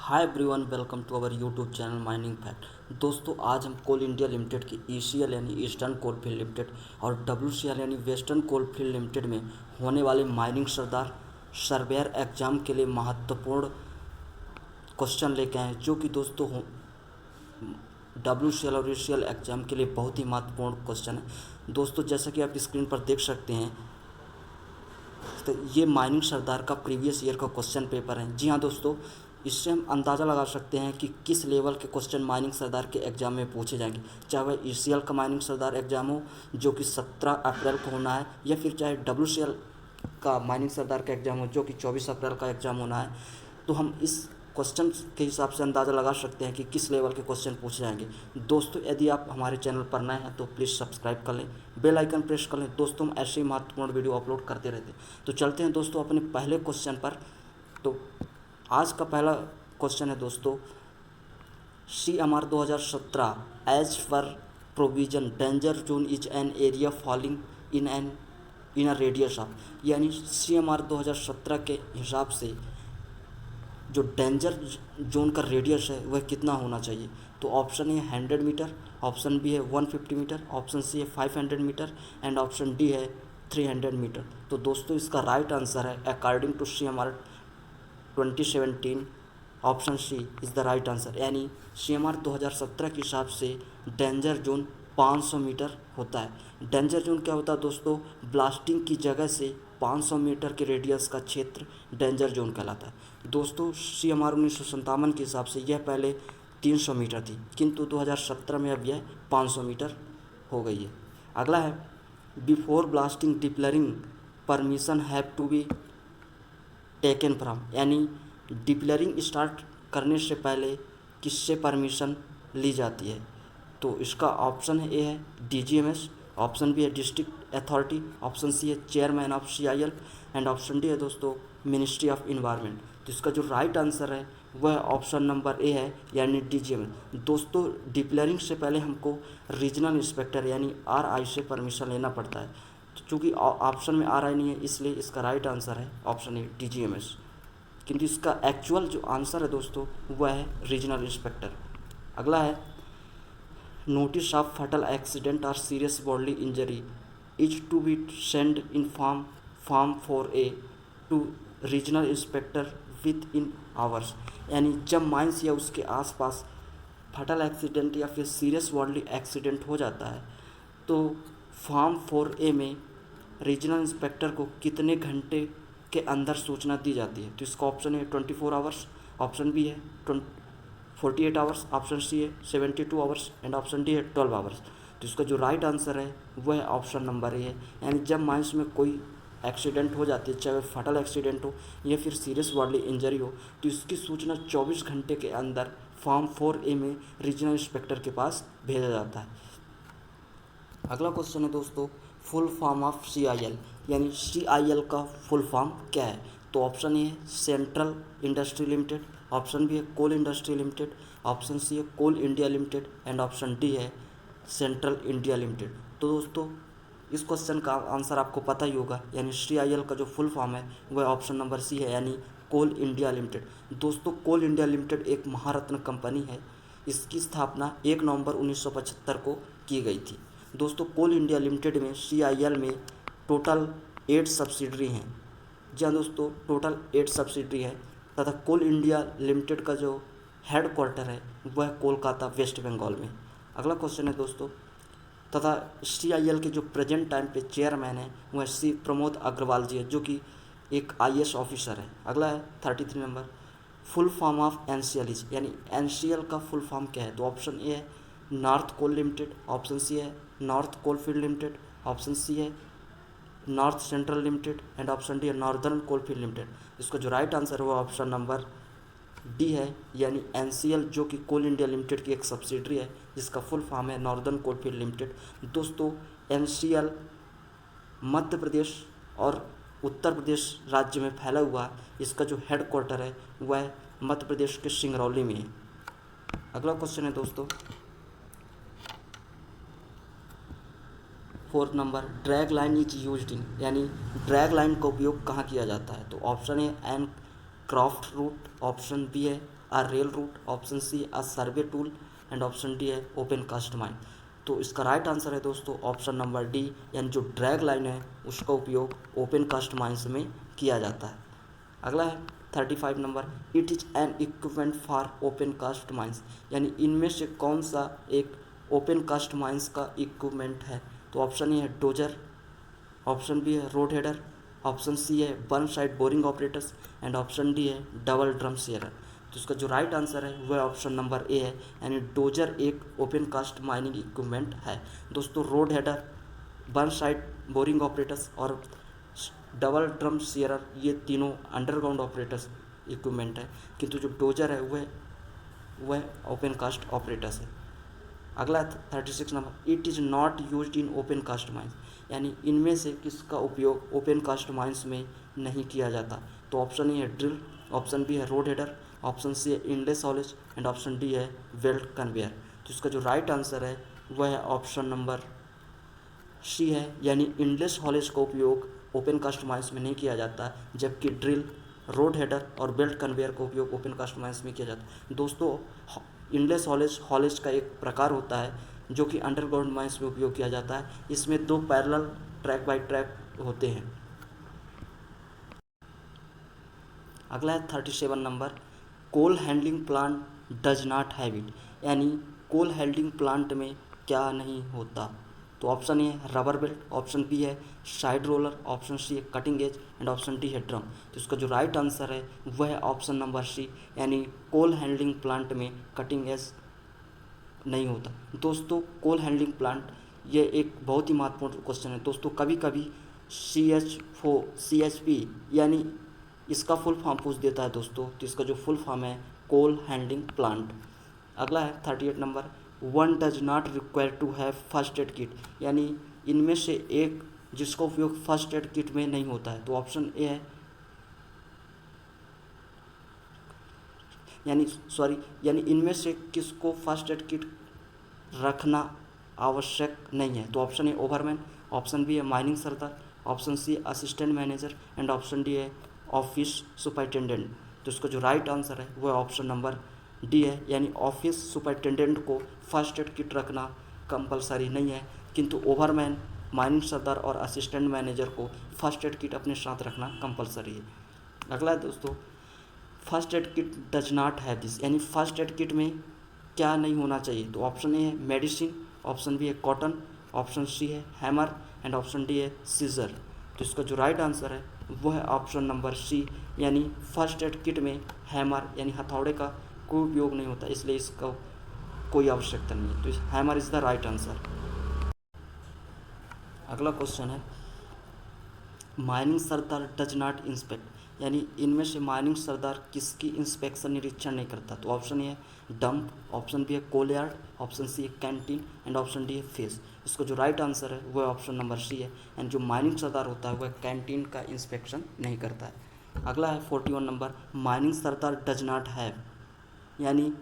Hi everyone, welcome to our YouTube channel mining fact. दोस्तों, आज हम कोल इंडिया लिमिटेड की ईसीएल यानी ईस्टर्न कोलफील्ड लिमिटेड और डब्ल्यूसीएल यानी वेस्टर्न कोलफील्ड लिमिटेड में होने वाले माइनिंग सरदार सर्वेयर एग्जाम के लिए महत्वपूर्ण क्वेश्चन लेके आए हैं, जो कि दोस्तों डब्ल्यूसीएल और ईसीएल एग्जाम के लिए बहुत ही महत्वपूर्ण क्वेश्चन है। दोस्तों, जैसा कि आप स्क्रीन पर देख सकते हैं, तो ये माइनिंग सरदार का प्रीवियस ईयर का क्वेश्चन पेपर है। जी हाँ दोस्तों, इससे हम अंदाज़ा लगा सकते हैं कि किस लेवल के क्वेश्चन माइनिंग सरदार के एग्ज़ाम में पूछे जाएंगे, चाहे वह ईसीएल का माइनिंग सरदार एग्ज़ाम हो जो कि 17 अप्रैल को होना है, या फिर चाहे डब्ल्यूसीएल का माइनिंग सरदार का एग्ज़ाम हो जो कि 24 अप्रैल का एग्ज़ाम होना है। तो हम इस क्वेश्चन के हिसाब से अंदाज़ा लगा सकते हैं कि किस लेवल के क्वेश्चन पूछे जाएंगे। दोस्तों, यदि आप हमारे चैनल पर नए हैं तो प्लीज़ सब्सक्राइब कर लें, बेल आइकन प्रेस कर लें। दोस्तों, हम ऐसे ही महत्वपूर्ण वीडियो अपलोड करते रहते हैं। तो चलते हैं दोस्तों अपने पहले क्वेश्चन पर। तो आज का पहला क्वेश्चन है दोस्तों, CMR 2017 एज पर provision danger zone is an area falling in a radius of, यानी CMR 2017 के हिसाब से जो डेंजर जोन का रेडियस है वह कितना होना चाहिए। तो option A 100 metre, option B है 150 मीटर, ऑप्शन सी है 500 मीटर एंड ऑप्शन डी है 300 मीटर। तो दोस्तों, इसका राइट आंसर है according to CMR 2017 option C is the right answer, यानी CMR 2017 के हिसाब से डेंजर जोन 500 मीटर होता है। डेंजर जोन क्या होता है दोस्तों? ब्लास्टिंग की जगह से 500 मीटर के रेडियस का क्षेत्र डेंजर जोन कहलाता है। दोस्तों, CMR 1957 के हिसाब से यह पहले 300 मीटर थी, किंतु 2017 में अब यह 500 मीटर हो गई है। अगला है, before blasting depillaring permission have to be taken from, यानी डिप्लरिंग स्टार्ट करने से पहले किससे परमिशन ली जाती है। तो इसका ऑप्शन ए है DGMS, ऑप्शन बी है डिस्ट्रिक्ट अथॉरिटी, ऑप्शन सी है chairman of CIL and option D है दोस्तों मिनिस्ट्री ऑफ इन्वायरमेंट। तो इसका जो राइट आंसर है वह ऑप्शन नंबर ए है, यानी DGMS। दोस्तों, डिप्लरिंग से पहले हमको रीजनल इंस्पेक्टर यानी RI से परमिशन लेना पड़ता है। तो चूँकि ऑप्शन में RI नहीं है, इसलिए इसका राइट आंसर है ऑप्शन ए DGMS। किंतु इसका एक्चुअल जो आंसर है दोस्तों वह है रीजनल इंस्पेक्टर। अगला है, नोटिस ऑफ फैटल एक्सीडेंट और serious bodily injury is to be send in form 4A to regional inspector within hours, यानी जब माइंस या उसके आसपास फैटल एक्सीडेंट या फिर सीरियस बॉडली एक्सीडेंट हो जाता है तो फॉर्म 4A में रीजनल इंस्पेक्टर को कितने घंटे के अंदर सूचना दी जाती है। तो इसका ऑप्शन है 24 आवर्स, ऑप्शन बी है 48 आवर्स, ऑप्शन सी है 72 आवर्स एंड ऑप्शन डी है 12 आवर्स। तो इसका जो राइट आंसर है वह ऑप्शन नंबर ए है, यानी जब माइंस में कोई एक्सीडेंट हो जाती है, चाहे वह फटल एक्सीडेंट हो या फिर सीरियस बॉडली इंजरी हो, तो इसकी सूचना 24 घंटे के अंदर फॉर्म 4A में रीजनल इंस्पेक्टर के पास भेजा जाता है। अगला क्वेश्चन है दोस्तों, फुल फॉर्म ऑफ CIL, यानी CIL का फुल फॉर्म क्या है। तो ऑप्शन ए है central industry limited, option B है coal industry limited, option C है coal India limited and option D है सेंट्रल इंडिया लिमिटेड। तो दोस्तों, इस क्वेश्चन का आंसर आपको पता ही होगा, यानी CIL का जो फुल फॉर्म है वह ऑप्शन नंबर सी है, यानी कोल इंडिया लिमिटेड। दोस्तों, कोल इंडिया लिमिटेड एक महारत्न कंपनी है। इसकी स्थापना 1 नवंबर 1975 को की गई थी। दोस्तों, कोल इंडिया लिमिटेड में CIL में टोटल 8 सब्सिडरी हैं। जी हाँ दोस्तों, टोटल 8 सब्सिडरी है तथा कोल इंडिया लिमिटेड का जो हेड क्वार्टर है वह कोलकाता वेस्ट बंगाल में। अगला क्वेश्चन है दोस्तों, तथा CIL के जो प्रेजेंट टाइम पे चेयरमैन है वह श्री प्रमोद अग्रवाल जी है, जो कि एक IAS ऑफिसर है। अगला है 33 number, full form of NCL, यानी NCL का फुल फॉर्म क्या है। तो ऑप्शन ए है north coal limited, option C है north coalfield limited, option C है north central limited and option D है नॉर्दर्न कोलफील्ड लिमिटेड। इसका जो राइट आंसर है वो ऑप्शन नंबर डी है, यानी NCL जो कि कोल इंडिया लिमिटेड की एक सब्सिडरी है जिसका फुल फॉर्म है नॉर्दर्न कोलफील्ड लिमिटेड। दोस्तों, NCL मध्य प्रदेश और उत्तर प्रदेश राज्य में फैला हुआ है। इसका जो हेड क्वार्टर है वह मध्य प्रदेश के सिंगरौली में है। अगला क्वेश्चन है दोस्तों, 4 number, drag line is used in, यानी ड्रैग लाइन का उपयोग कहाँ किया जाता है। तो option A an craft route, option B है a rail route, option C a survey tool and option D है ओपन कास्ट माइन। तो इसका राइट आंसर है दोस्तों ऑप्शन नंबर डी, यानी जो ड्रैग लाइन है उसका उपयोग ओपन कास्ट माइंस में किया जाता है। अगला है 35 number, it is an equipment for open cast mines, यानी इनमें से कौन सा एक ओपन कास्ट माइंस का इक्विपमेंट है। तो ऑप्शन ए है डोजर, ऑप्शन बी है रोड हेडर, ऑप्शन सी है burn side boring operators and option D है डबल ड्रम शेयर। तो इसका जो राइट आंसर है वह ऑप्शन नंबर ए है, यानी डोजर एक ओपन कास्ट माइनिंग इक्विपमेंट है। दोस्तों road header, burn side boring operators और डबल ड्रम शेयर ये तीनों अंडरग्राउंड ऑपरेटर्स इक्विपमेंट है, किंतु जो डोजर है वह ओपन कास्ट ऑपरेटर्स है। अगला 36 number, it is not used in open cast mines, यानी इनमें से किसका उपयोग ओपन कास्ट माइंस में नहीं किया जाता। तो ऑप्शन ए है ड्रिल, ऑप्शन बी है रोड हेडर, ऑप्शन सी है इनलेस हॉलेज एंड ऑप्शन डी है बेल्ट कन्वेयर। तो इसका जो राइट आंसर है वह है ऑप्शन नंबर सी है, यानी इनलेस हॉलेज का उपयोग ओपन कास्ट माइंस में नहीं किया जाता, जबकि ड्रिल, रोड हेडर और बेल्ट कन्वेयर का उपयोग ओपन कास्ट माइंस में किया जाता है। दोस्तों इनलेस हॉलेज का एक प्रकार होता है जो कि अंडरग्राउंड माइंस में उपयोग किया जाता है। इसमें दो पैरेलल ट्रैक बाय ट्रैक होते हैं। अगला है 37 number, coal handling plant does not have it, यानी कोल हैंडलिंग प्लांट में क्या नहीं होता। तो ऑप्शन ए है रबर बेल्ट, ऑप्शन बी है साइड रोलर, ऑप्शन सी है cutting edge and option D है ड्रम। तो इसका जो राइट आंसर है वह है ऑप्शन नंबर सी, यानी कोल हैंडलिंग प्लांट में कटिंग एज नहीं होता। दोस्तों कोल हैंडलिंग प्लांट ये एक बहुत ही महत्वपूर्ण क्वेश्चन है दोस्तों। कभी कभी CHP यानी इसका फुल फॉर्म पूछ देता है दोस्तों, तो इसका जो फुल फॉर्म है कोल हैंडलिंग प्लांट। अगला है 38 number, one does not require to have first aid kit, यानी इनमें से एक जिसका उपयोग फर्स्ट एड किट में नहीं होता है। तो ऑप्शन ए है यानी इनमें से किसको फर्स्ट एड किट रखना आवश्यक नहीं है। तो option A overman, option B है mining sardar, option C assistant manager and option D है ऑफिस सुपरिटेंडेंट। तो इसका जो राइट आंसर है वह ऑप्शन नंबर डी है, यानी ऑफिस सुपरिटेंडेंट को फर्स्ट एड किट रखना कंपलसरी नहीं है, किंतु ओवरमैन, माइनिंग सरदार और असिस्टेंट मैनेजर को फर्स्ट एड किट अपने साथ रखना कंपलसरी है। अगला है दोस्तों, first aid kit does not have this, यानी फर्स्ट एड किट में क्या नहीं होना चाहिए। तो ऑप्शन ए है मेडिसिन, ऑप्शन बी है कॉटन, ऑप्शन सी है हैमर एंड ऑप्शन डी है सीजर। तो इसका जो राइट आंसर है वह है ऑप्शन नंबर सी, यानी फर्स्ट एड किट में हैमर यानी हथौड़े का कोई उपयोग नहीं होता, इसलिए इसका कोई आवश्यकता नहीं है। तो hammer is the right answer. अगला क्वेश्चन है, mining Sardar does not inspect, यानी इनमें से माइनिंग सरदार किसकी इंस्पेक्शन निरीक्षण नहीं करता। तो ऑप्शन ए है डंप, ऑप्शन बी है कोलयार्ड, ऑप्शन सी है कैंटीन एंड ऑप्शन डी है फेस। इसको जो राइट आंसर है वह ऑप्शन नंबर सी है, एंड जो माइनिंग सरदार होता है वह कैंटीन का इंस्पेक्शन नहीं करता है। अगला है 41 number, mining Sardar does not have, यानी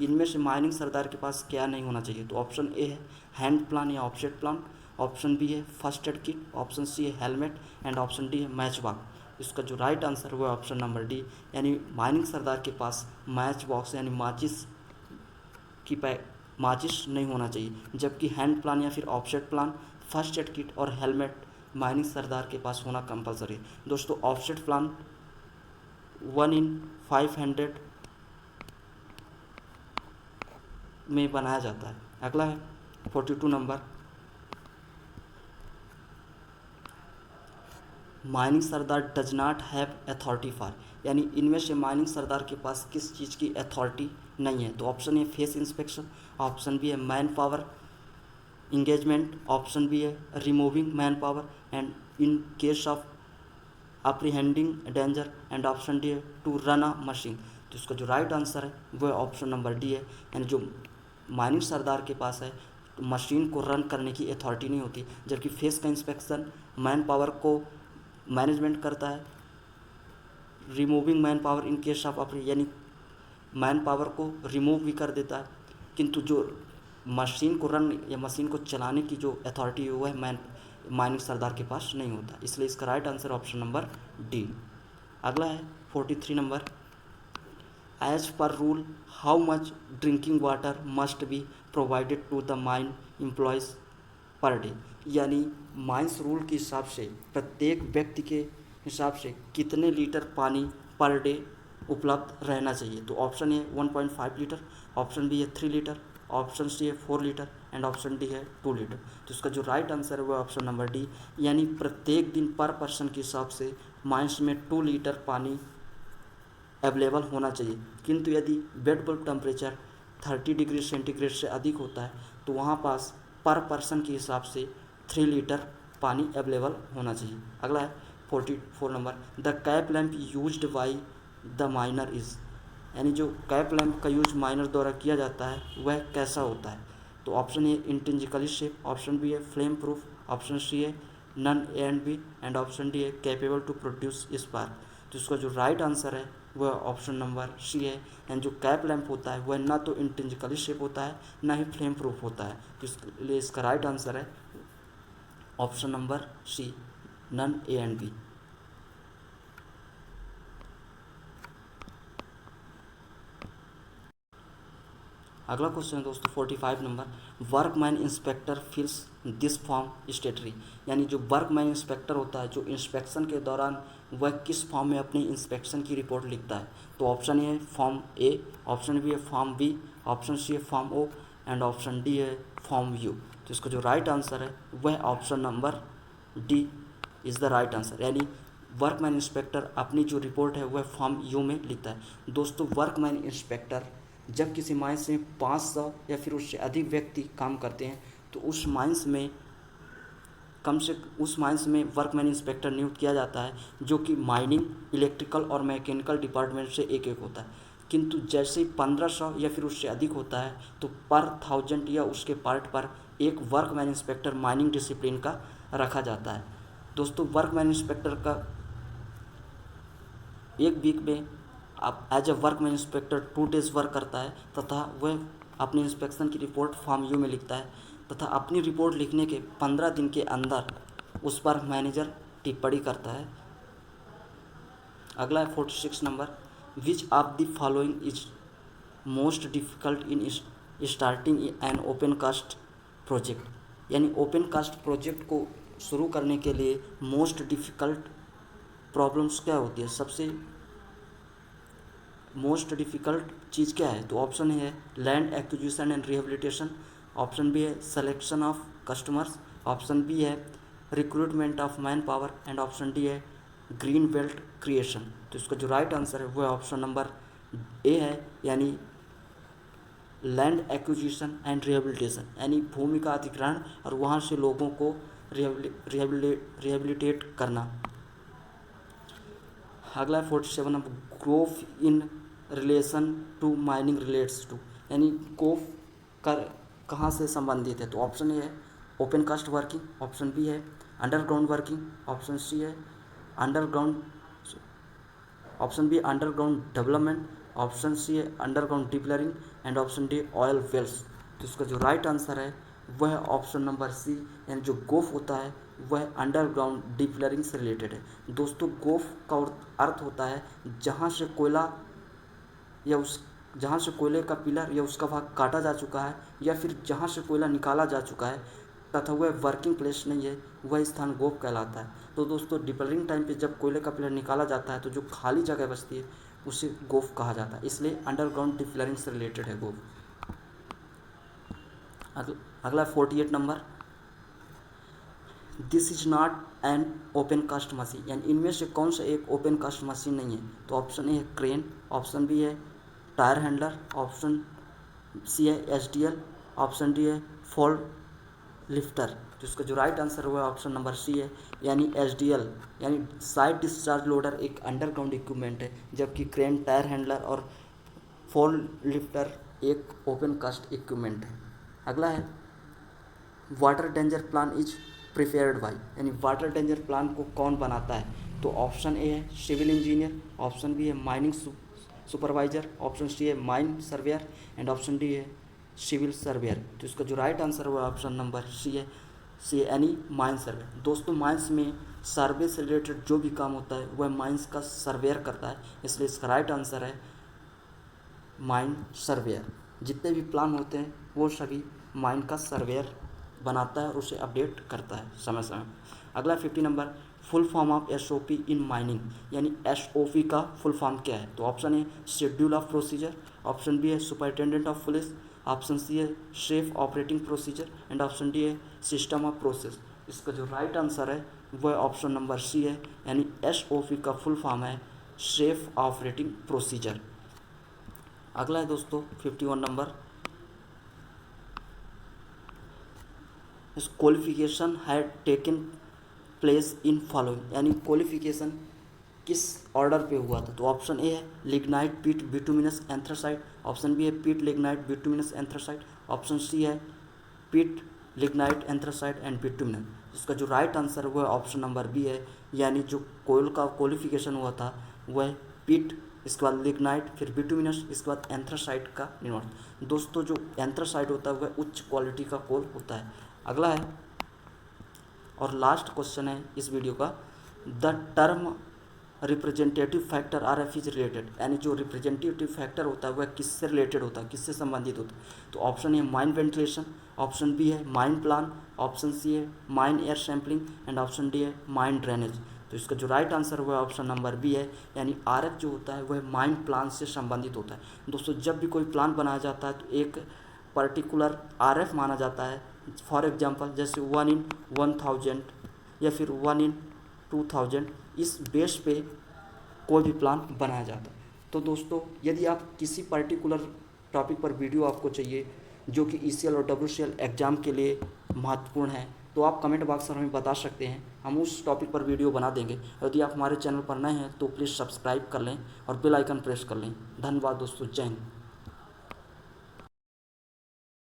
इनमें से माइनिंग सरदार के पास क्या नहीं होना चाहिए। तो ऑप्शन ए है हैंड प्लान या ऑफसेट प्लान, ऑप्शन बी है first aid kit, option C है हेलमेट एंड ऑप्शन डी है मैच बॉक्स। इसका जो राइट आंसर हुआ ऑप्शन नंबर डी, यानी माइनिंग सरदार के पास मैच बॉक्स यानी माचिस नहीं होना चाहिए, जबकि हैंड प्लान या फिर offset plan, first aid kit और हेलमेट माइनिंग सरदार के पास होना कंपलसरी है। दोस्तों ऑफसेट प्लान 1 in 500 में बनाया जाता है। अगला है 42 number, mining Sardar does not have authority for, यानी इनमें से माइनिंग सरदार के पास किस चीज़ की अथॉरिटी नहीं है। तो option A face inspection, option B है man power engagement, option B है removing man power and in case of apprehending danger and option D है टू रन अ मशीन। तो इसका जो राइट आंसर है वह ऑप्शन नंबर डी है, यानी जो माइनिंग सरदार के पास है तो मशीन को रन करने की अथॉरिटी नहीं होती, जबकि फेस का इंस्पेक्शन मैन पावर को मैनेजमेंट करता है, removing man power in case of अपनी यानी मैन पावर को रिमूव भी कर देता है, किंतु जो मशीन को रन या मशीन को चलाने की जो अथॉरिटी है वह माइनिंग सरदार के पास नहीं होता, इसलिए इसका right answer option number D. अगला है 43 नंबर, एज पर rule how much drinking water must be provided to the mine employees per day, यानी माइंस रूल के हिसाब से प्रत्येक व्यक्ति के हिसाब से कितने लीटर पानी पर डे उपलब्ध रहना चाहिए। तो option A 1.5 litre, option B है 3 लीटर, ऑप्शन सी है 4 लीटर एंड ऑप्शन डी है 2 लीटर। तो इसका जो राइट आंसर है वो ऑप्शन नंबर डी, यानी प्रत्येक दिन पर पर्सन के हिसाब से माइंस में 2 लीटर पानी अवेलेबल होना चाहिए। किंतु यदि bed bulb temperature 30 degree centigrade से अधिक होता है तो वहाँ पास पर पर्सन के हिसाब से 3 लीटर पानी अवेलेबल होना चाहिए। अगला है 44 number, the cap lamp used by the miner is, यानी जो कैप लैम्प का यूज माइनर द्वारा किया जाता है वह कैसा होता है। तो option A intrinsically shape, option B है फ्लेम प्रूफ, ऑप्शन सी है none A and B and option D है कैपेबल टू प्रोड्यूस स्पार्क। तो इसका जो राइट आंसर है वह ऑप्शन नंबर सी है, एंड जो कैप लैम्प होता है वह ना तो इंट्रिंसिकली शेप होता है ना ही फ्लेम प्रूफ होता है। तो इसलिए इसका राइट आंसर है option number C, none A and B. अगला क्वेश्चन है दोस्तों 45 number, workman inspector fills this form statutory, यानी जो वर्कमैन इंस्पेक्टर होता है जो इंस्पेक्शन के दौरान वह किस फॉर्म में अपनी इंस्पेक्शन की रिपोर्ट लिखता है। तो ऑप्शन ए है फॉर्म ए, ऑप्शन बी है फॉर्म बी, ऑप्शन सी है form O and option D है फॉर्म यू। तो इसका जो राइट आंसर है वह option number D is the right answer, यानी वर्कमैन इंस्पेक्टर अपनी जो रिपोर्ट है वह फॉर्म यू में लिखता है। दोस्तों वर्कमैन इंस्पेक्टर जब किसी माइंस में 500 या फिर उससे अधिक व्यक्ति काम करते हैं तो उस माइंस में वर्कमैन इंस्पेक्टर नियुक्त किया जाता है, जो कि माइनिंग, इलेक्ट्रिकल और मैकेनिकल डिपार्टमेंट से एक एक होता है। किंतु जैसे 1500 या फिर उससे अधिक होता है तो पर 1000 या उसके पार्ट पर एक वर्कमैन इंस्पेक्टर माइनिंग डिसिप्लिन का रखा जाता है। दोस्तों वर्कमैन इंस्पेक्टर का एक वीक में आप as a workman inspector 2 days work करता है तथा वह अपनी इंस्पेक्शन की रिपोर्ट फॉर्म यू में लिखता है तथा अपनी रिपोर्ट लिखने के 15 दिन के अंदर उस पर मैनेजर टिप्पणी करता है। अगला है 46 number, which of the following is most difficult in starting an open cast project, यानी ओपन कास्ट प्रोजेक्ट को शुरू करने के लिए मोस्ट डिफ़िकल्ट प्रॉब्लम्स क्या होती है, सबसे मोस्ट डिफ़िकल्ट चीज़ क्या है। तो ऑप्शन है land acquisition and rehabilitation, option B है selection of customers, option B है recruitment of man power and option D है ग्रीन बेल्ट क्रिएशन। तो इसका जो राइट आंसर है वो ऑप्शन नंबर ए है, यानी लैंड एक्विजिशन एंड रिहेबिलिटेशन, यानी भूमि का अधिग्रहण और वहाँ से लोगों को रिहेबिलिटेट करना। अगला 47 number, growth in relation to mining relates to, यानी ग्रोथ कर कहाँ से संबंधित है। तो ऑप्शन ए है open cast working, option B है अंडरग्राउंड वर्किंग, ऑप्शन सी है underground, option B underground development, option C है underground depillaring and option D oil wells. तो इसका जो राइट आंसर है वह ऑप्शन नंबर सी, यानी जो गोफ होता है वह अंडरग्राउंड डिपलरिंग से रिलेटेड है। दोस्तों गोफ का अर्थ होता है जहाँ से कोयले का पिलर या उसका भाग काटा जा चुका है या फिर जहाँ से कोयला निकाला जा चुका है तथा वह वर्किंग प्लेस नहीं है, वह स्थान गोफ कहलाता है। तो दोस्तों डिपलरिंग टाइम पे जब कोयले का पिलर निकाला जाता है तो जो खाली जगह बचती है उसे गोफ कहा जाता है, इसलिए अंडरग्राउंड डिपलरिंग से रिलेटेड है गोफ। अगला 48 number, this is not an open cast machine, यानी इनमें से कौन सा एक ओपन कास्ट मशीन नहीं है। तो ऑप्शन ए है क्रेन, ऑप्शन बी है टायर हैंडलर, ऑप्शन सी है एसडीएल, ऑप्शन डी है फोल्ड लिफ्टर। तो इसका जो राइट आंसर हुआ ऑप्शन नंबर सी है, यानी एसडीएल, यानी साइड डिस्चार्ज लोडर एक अंडरग्राउंड इक्विपमेंट है, जबकि क्रेन, टायर हैंडलर और फोल्ड लिफ्टर एक ओपन कास्ट इक्विपमेंट है। अगला है water danger plan is prepared by, यानी वाटर डेंजर प्लान को कौन बनाता है। तो ऑप्शन ए है सिविल इंजीनियर, ऑप्शन बी है माइनिंग सुपरवाइजर, ऑप्शन सी है mine surveyor and option D है सिविल सर्वेयर। तो इसका जो राइट आंसर हुआ ऑप्शन नंबर सी है, यानी माइन सर्वे। दोस्तों माइंस में सर्वे से रिलेटेड जो भी काम होता है वह माइंस का सर्वेयर करता है, इसलिए इसका राइट आंसर है माइन सर्वेयर। जितने भी प्लान होते हैं वो सभी माइन का सर्वेयर बनाता है और उसे अपडेट करता है समय समय। अगला 50 number, full form of SOP in mining, यानी SOP का फुल फॉर्म क्या है? तो option A schedule of procedure, option B है superintendent of police, option C है safe operating procedure and option D है सिस्टम ऑफ प्रोसेस। इसका जो राइट आंसर है वह ऑप्शन नंबर सी है, यानी SOP का फुल फॉर्म है सेफ ऑपरेटिंग प्रोसीजर। अगला है दोस्तों 51 number, qualification had taken place in following, यानी क्वालिफिकेशन किस ऑर्डर पे हुआ था? तो ऑप्शन ए है लिग्नाइट पीट बिटुमिनस एंथ्रासाइट, ऑप्शन बी है peat lignite bituminous anthracite, option C है peat lignite anthracite and bituminous. इसका जो राइट आंसर है वह ऑप्शन नंबर बी है, यानी जो कोयल का क्वालिफिकेशन हुआ था वह पीट, इसके बाद लिग्नाइट, फिर बिटुमिनस, इसके बाद एंथ्रासाइट का निर्माण। दोस्तों जो एंथ्रासाइट होता है वह उच्च क्वालिटी का कोल होता है। अगला है और लास्ट क्वेश्चन है इस वीडियो का, the term representative factor RF is related, यानी जो रिप्रेजेंटेटिव फैक्टर होता है वह किससे रिलेटेड होता है, किससे संबंधित होता है? तो option A mine ventilation, option B है माइन प्लान, ऑप्शन सी है mine air sampling and option D है माइन ड्रेनेज। तो इसका जो राइट आंसर हुआ है ऑप्शन नंबर बी है, यानी RF जो होता है वह माइन प्लान से संबंधित होता है। दोस्तों जब भी कोई प्लान बनाया जाता है तो एक पर्टिकुलर RF माना जाता है। फॉर एग्जांपल जैसे 1 in 1000 या फिर 1 in 2000, इस बेस पे कोई भी प्लान बनाया जाता है। तो दोस्तों यदि आप किसी पर्टिकुलर टॉपिक पर वीडियो आपको चाहिए जो कि ECL और WCL एग्ज़ाम के लिए महत्वपूर्ण है, तो आप कमेंट बॉक्स में हमें बता सकते हैं, हम उस टॉपिक पर वीडियो बना देंगे। यदि आप हमारे चैनल पर नए हैं तो प्लीज़ सब्सक्राइब कर लें और बेल आइकन प्रेस कर लें। धन्यवाद दोस्तों, जय हिंद।